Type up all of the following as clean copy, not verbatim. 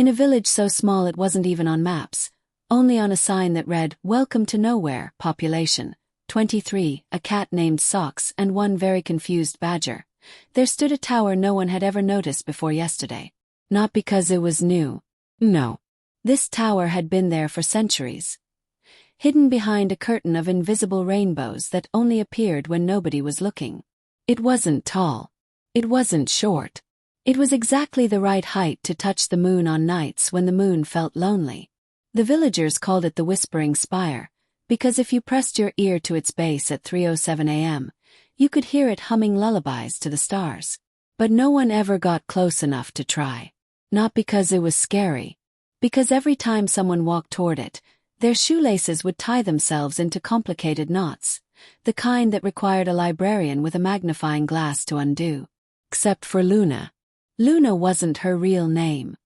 In a village so small it wasn't even on maps, only on a sign that read, "Welcome to Nowhere, population 23, a cat named Socks and one very confused badger," there stood a tower no one had ever noticed before yesterday. Not because it was new. No. This tower had been there for centuries. Hidden behind a curtain of invisible rainbows that only appeared when nobody was looking. It wasn't tall. It wasn't short. It was exactly the right height to touch the moon on nights when the moon felt lonely. The villagers called it the Whispering Spire, because if you pressed your ear to its base at 3:07 a.m., you could hear it humming lullabies to the stars. But no one ever got close enough to try. Not because it was scary. Because every time someone walked toward it, their shoelaces would tie themselves into complicated knots, the kind that required a librarian with a magnifying glass to undo. Except for Luna. Luna wasn't her real name.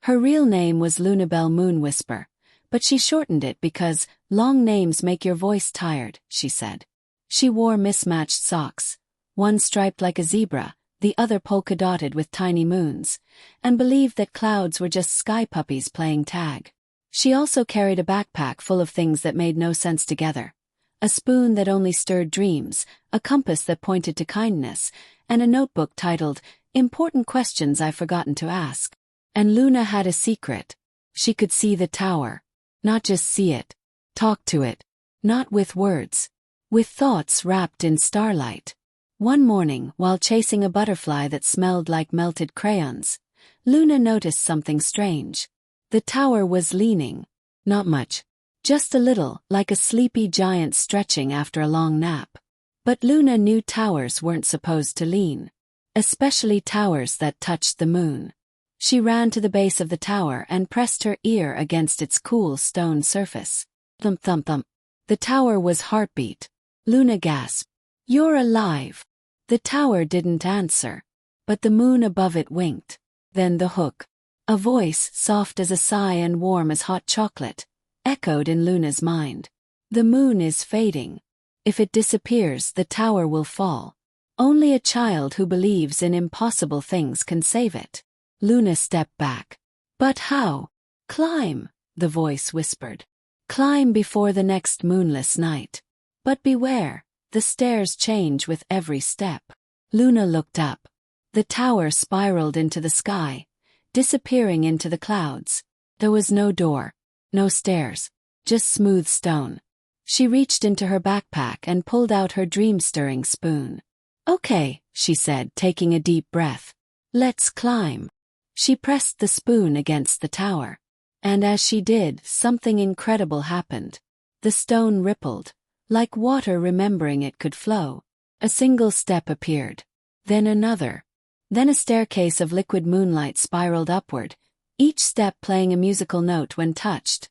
Her real name was Lunabelle Moonwhisper, but she shortened it because long names make your voice tired, she said. She wore mismatched socks, one striped like a zebra, the other polka-dotted with tiny moons, and believed that clouds were just sky puppies playing tag. She also carried a backpack full of things that made no sense together. A spoon that only stirred dreams, a compass that pointed to kindness, and a notebook titled, "Important Questions I've Forgotten to Ask." And Luna had a secret. She could see the tower. Not just see it. Talk to it. Not with words. With thoughts wrapped in starlight. One morning, while chasing a butterfly that smelled like melted crayons, Luna noticed something strange. The tower was leaning. Not much. Just a little, like a sleepy giant stretching after a long nap. But Luna knew towers weren't supposed to lean. Especially towers that touched the moon. She ran to the base of the tower and pressed her ear against its cool stone surface. Thump thump thump. The tower was heartbeat. Luna gasped. "You're alive." The tower didn't answer. But the moon above it winked. Then the hook. A voice, soft as a sigh and warm as hot chocolate, echoed in Luna's mind. "The moon is fading. If it disappears, the tower will fall. Only a child who believes in impossible things can save it." Luna stepped back. "But how?" "Climb," the voice whispered. "Climb before the next moonless night. But beware, the stairs change with every step." Luna looked up. The tower spiraled into the sky, disappearing into the clouds. There was no door, no stairs, just smooth stone. She reached into her backpack and pulled out her dream-stirring spoon. "Okay," she said, taking a deep breath. "Let's climb." She pressed the spoon against the tower. And as she did, something incredible happened. The stone rippled, like water remembering it could flow. A single step appeared. Then another. Then a staircase of liquid moonlight spiraled upward, each step playing a musical note when touched.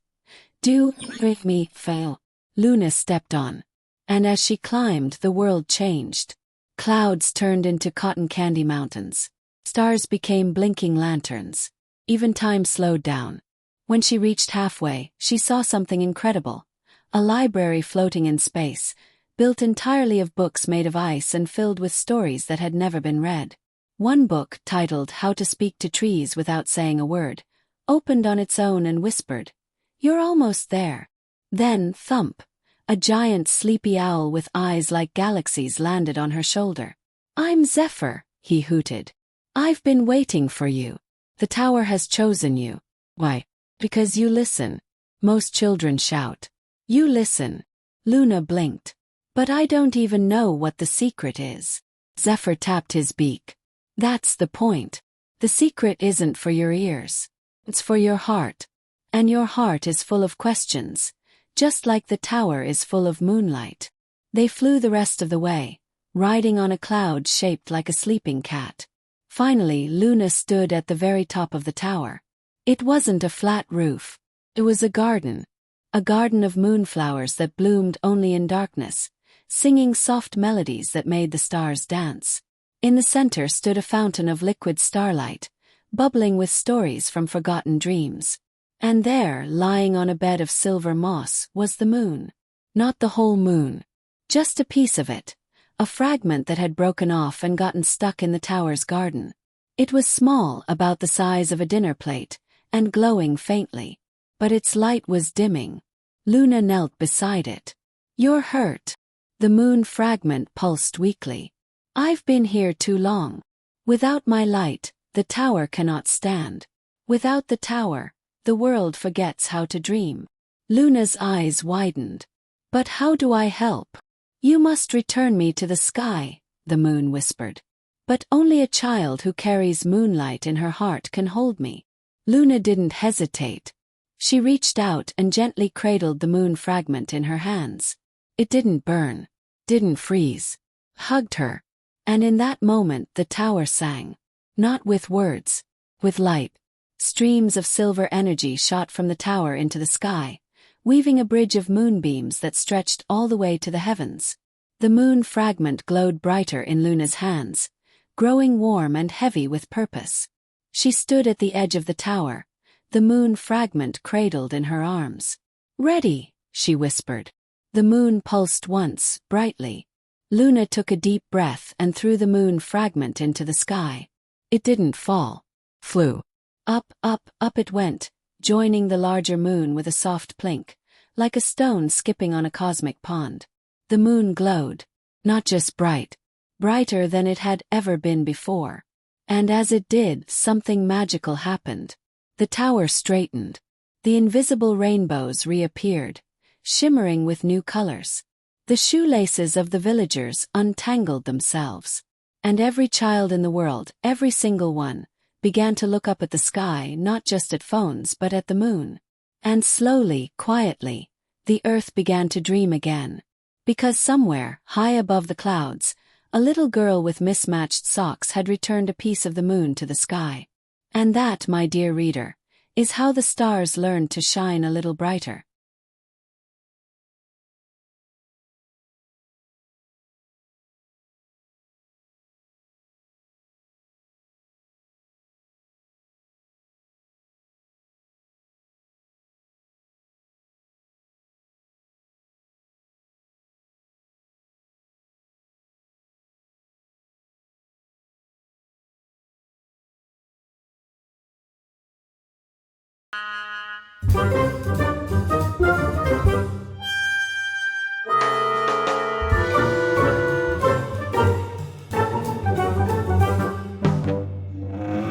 "Do, re, mi, fa." Luna stepped on. And as she climbed, the world changed. Clouds turned into cotton candy mountains. Stars became blinking lanterns. Even time slowed down. When she reached halfway, she saw something incredible. A library floating in space, built entirely of books made of ice and filled with stories that had never been read. One book, titled How to Speak to Trees Without Saying a Word, opened on its own and whispered, "You're almost there." Then, thump, a giant sleepy owl with eyes like galaxies landed on her shoulder. "I'm Zephyr," he hooted. "I've been waiting for you. The tower has chosen you." "Why?" "Because you listen." Most children shout. "You listen." Luna blinked. "But I don't even know what the secret is." Zephyr tapped his beak. "That's the point. The secret isn't for your ears. It's for your heart. And your heart is full of questions, just like the tower is full of moonlight." They flew the rest of the way, riding on a cloud shaped like a sleeping cat. Finally, Luna stood at the very top of the tower. It wasn't a flat roof. It was a garden. A garden of moonflowers that bloomed only in darkness, singing soft melodies that made the stars dance. In the center stood a fountain of liquid starlight, bubbling with stories from forgotten dreams. And there, lying on a bed of silver moss, was the moon. Not the whole moon. Just a piece of it. A fragment that had broken off and gotten stuck in the tower's garden. It was small, about the size of a dinner plate, and glowing faintly. But its light was dimming. Luna knelt beside it. "You're hurt." The moon fragment pulsed weakly. "I've been here too long. Without my light, the tower cannot stand. Without the tower, the world forgets how to dream." Luna's eyes widened. "But how do I help?" "You must return me to the sky," the moon whispered. "But only a child who carries moonlight in her heart can hold me." Luna didn't hesitate. She reached out and gently cradled the moon fragment in her hands. It didn't burn, didn't freeze, hugged her. And in that moment the tower sang. Not with words, with light. Streams of silver energy shot from the tower into the sky, weaving a bridge of moonbeams that stretched all the way to the heavens. The moon fragment glowed brighter in Luna's hands, growing warm and heavy with purpose. She stood at the edge of the tower, the moon fragment cradled in her arms. "Ready," she whispered. The moon pulsed once, brightly. Luna took a deep breath and threw the moon fragment into the sky. It didn't fall. Flew. Up, up, up it went, joining the larger moon with a soft plink, like a stone skipping on a cosmic pond. The moon glowed. Not just bright. Brighter than it had ever been before. And as it did, something magical happened. The tower straightened. The invisible rainbows reappeared, shimmering with new colors. The shoelaces of the villagers untangled themselves. And every child in the world, every single one, began to look up at the sky, not just at phones but at the moon. And slowly, quietly, the earth began to dream again. Because somewhere, high above the clouds, a little girl with mismatched socks had returned a piece of the moon to the sky. And that, my dear reader, is how the stars learned to shine a little brighter.